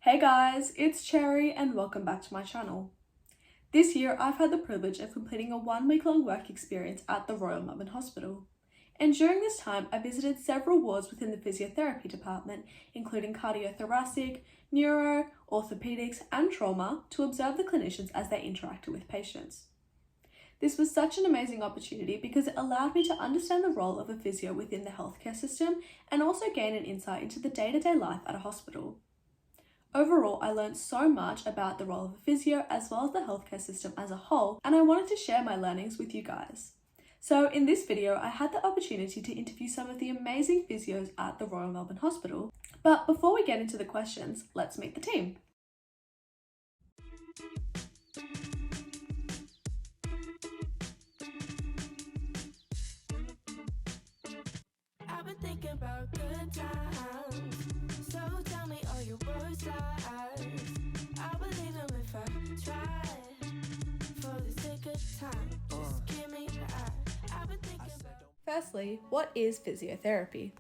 Hey guys, it's Cherry and welcome back to my channel. This year I've had the privilege of completing a 1-week-long work experience at the Royal Melbourne Hospital. And during this time I visited several wards within the physiotherapy department, including cardiothoracic, neuro, orthopedics and trauma, to observe the clinicians as they interacted with patients. This was such an amazing opportunity because it allowed me to understand the role of a physio within the healthcare system and also gain an insight into the day-to-day life at a hospital. Overall, I learned so much about the role of a physio as well as the healthcare system as a whole, and I wanted to share my learnings with you guys. So in this video, I had the opportunity to interview some of the amazing physios at the Royal Melbourne Hospital. But before we get into the questions, let's meet the team. I've been thinking about good times, so tell me all your worst lies. I believe them if I try, for the sake of time, just give me the eye. I've been thinking about... Firstly, what is physiotherapy?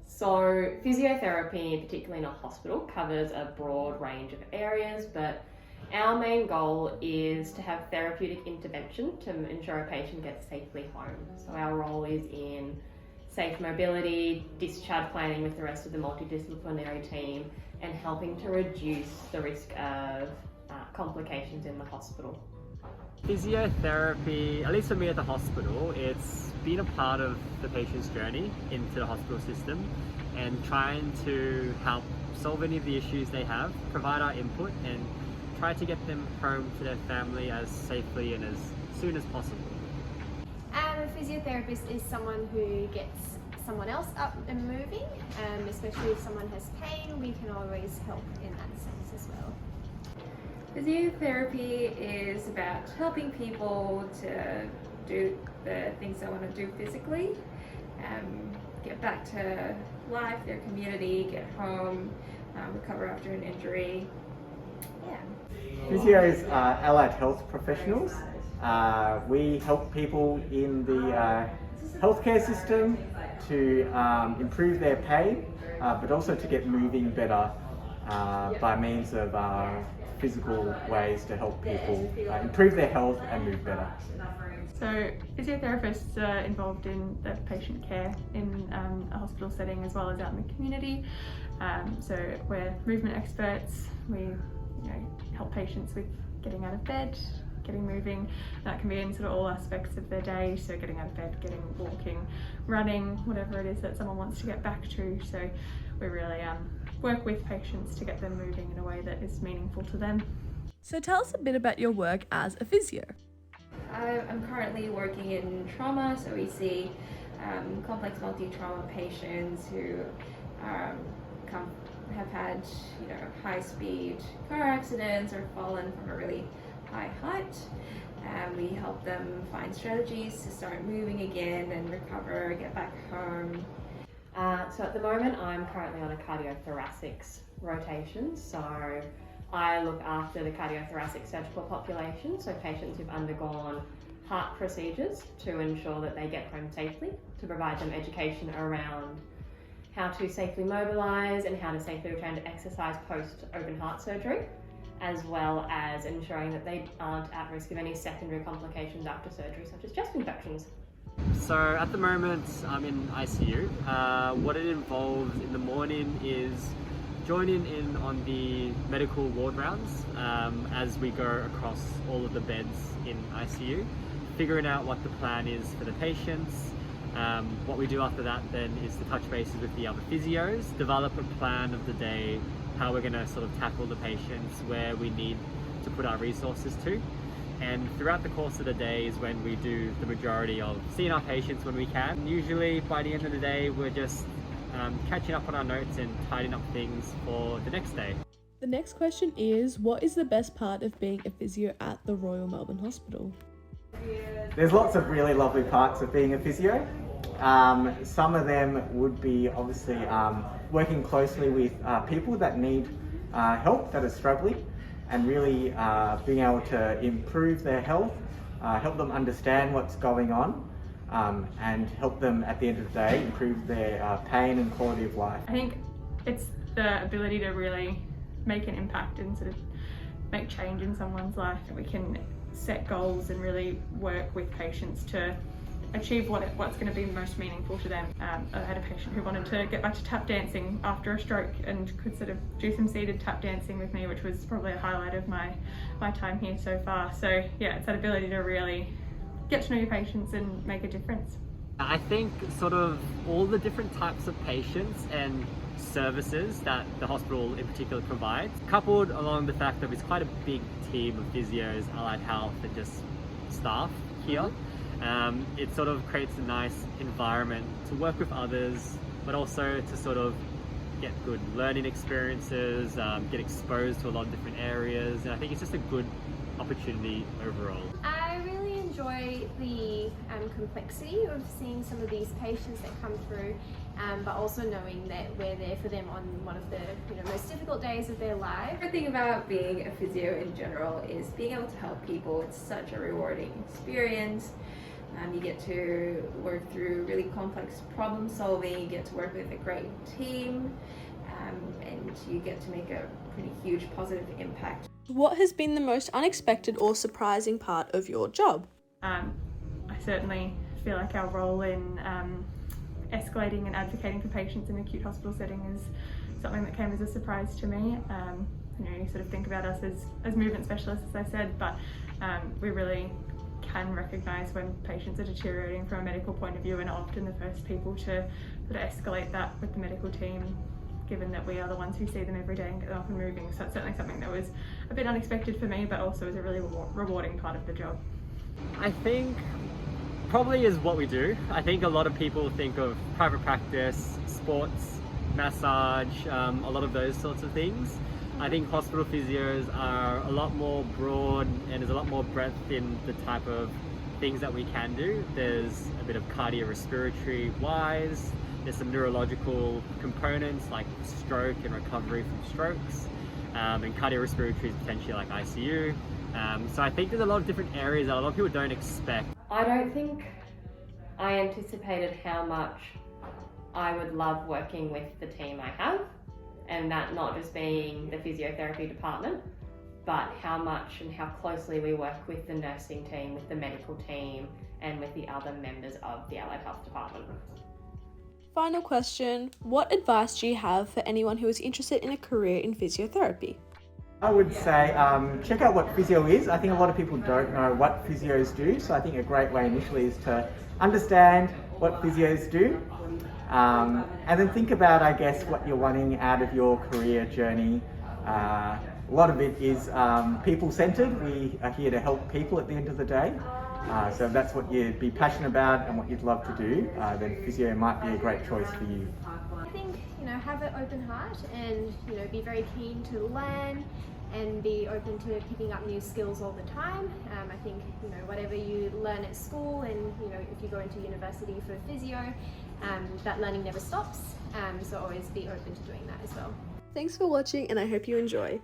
So physiotherapy, particularly in a hospital, covers a broad range of areas, but our main goal is to have therapeutic intervention to ensure a patient gets safely home. So our role is in safe mobility, discharge planning with the rest of the multidisciplinary team, and helping to reduce the risk of complications in the hospital. Physiotherapy, at least for me at the hospital, it's been a part of the patient's journey into the hospital system and trying to help solve any of the issues they have, provide our input and try to get them home to their family as safely and as soon as possible. A physiotherapist is someone who gets someone else up and moving, especially if someone has pain, we can always help in that sense as well. Physiotherapy is about helping people to do the things they want to do physically, get back to life, their community, get home, recover after an injury. Yeah. Physios are allied health professionals. We help people in the healthcare system to improve their pain, but also to get moving better by means of physical ways to help people improve their health and move better. So physiotherapists are involved in the patient care in a hospital setting as well as out in the community. So we're movement experts. We help patients with getting out of bed, getting moving. That can be in sort of all aspects of their day, so getting out of bed, walking, running, whatever it is that someone wants to get back to. So we really work with patients to get them moving in a way that is meaningful to them. So tell us a bit about your work as a physio. I'm currently working in trauma, so we see complex multi-trauma patients who have had high-speed car accidents or fallen from a really high height. We help them find strategies to start moving again and recover, get back home. So at the moment I'm currently on a cardiothoracics rotation, so I look after the cardiothoracic surgical population, so patients who've undergone heart procedures, to ensure that they get home safely, to provide them education around how to safely mobilise and how to safely return to exercise post open heart surgery, as well as ensuring that they aren't at risk of any secondary complications after surgery, such as chest infections. So at the moment I'm in ICU. What it involves in the morning is joining in on the medical ward rounds as we go across all of the beds in ICU, figuring out what the plan is for the patients. What we do after that then is to touch bases with the other physios, develop a plan of the day, how we're going to sort of tackle the patients, where we need to put our resources to. And throughout the course of the day is when we do the majority of seeing our patients when we can. Usually by the end of the day we're just catching up on our notes and tidying up things for the next day. The next question is, what is the best part of being a physio at the Royal Melbourne Hospital? There's lots of really lovely parts of being a physio. Some of them would be obviously working closely with people that need help, that are struggling, and really being able to improve their health, help them understand what's going on, and help them at the end of the day improve their pain and quality of life. I think it's the ability to really make an impact and sort of make change in someone's life. We can set goals and really work with patients to achieve what's going to be most meaningful to them. I had a patient who wanted to get back to tap dancing after a stroke and could sort of do some seated tap dancing with me, which was probably a highlight of my time here so far. So yeah, it's that ability to really get to know your patients and make a difference. I think sort of all the different types of patients and services that the hospital in particular provides, coupled along the fact that it's quite a big team of physios, allied health and just staff here. It sort of creates a nice environment to work with others, but also to sort of get good learning experiences, get exposed to a lot of different areas, and I think it's just a good opportunity overall. I really enjoy the complexity of seeing some of these patients that come through, but also knowing that we're there for them on one of the most difficult days of their life. The thing about being a physio in general is being able to help people. It's such a rewarding experience. You get to work through really complex problem solving, you get to work with a great team, and you get to make a pretty huge positive impact. What has been the most unexpected or surprising part of your job? I certainly feel like our role in escalating and advocating for patients in acute hospital setting is something that came as a surprise to me. You sort of think about us as movement specialists, as I said, but we really can recognise when patients are deteriorating from a medical point of view, and are often the first people to sort of escalate that with the medical team, given that we are the ones who see them every day and get them up and moving. So it's certainly something that was a bit unexpected for me, but also is a really rewarding part of the job. I think probably is what we do. I think a lot of people think of private practice, sports, massage, a lot of those sorts of things. I think hospital physios are a lot more broad, and there's a lot more breadth in the type of things that we can do. There's a bit of cardiorespiratory wise, there's some neurological components like stroke and recovery from strokes, and cardiorespiratory is potentially like ICU. So I think there's a lot of different areas that a lot of people don't expect. I don't think I anticipated how much I would love working with the team I have, and that not just being the physiotherapy department, but how much and how closely we work with the nursing team, with the medical team, and with the other members of the allied health department. Final question, what advice do you have for anyone who is interested in a career in physiotherapy? I would say check out what physio is. I think a lot of people don't know what physios do, so I think a great way initially is to understand what physios do, and then think about, I guess, what you're wanting out of your career journey. A lot of it is people-centered. We are here to help people at the end of the day. So if that's what you'd be passionate about and what you'd love to do, then physio might be a great choice for you. I think, have an open heart and, be very keen to learn and be open to picking up new skills all the time. I think, whatever you learn at school and, if you go into university for physio, that learning never stops. So always be open to doing that as well. Thanks for watching, and I hope you enjoy.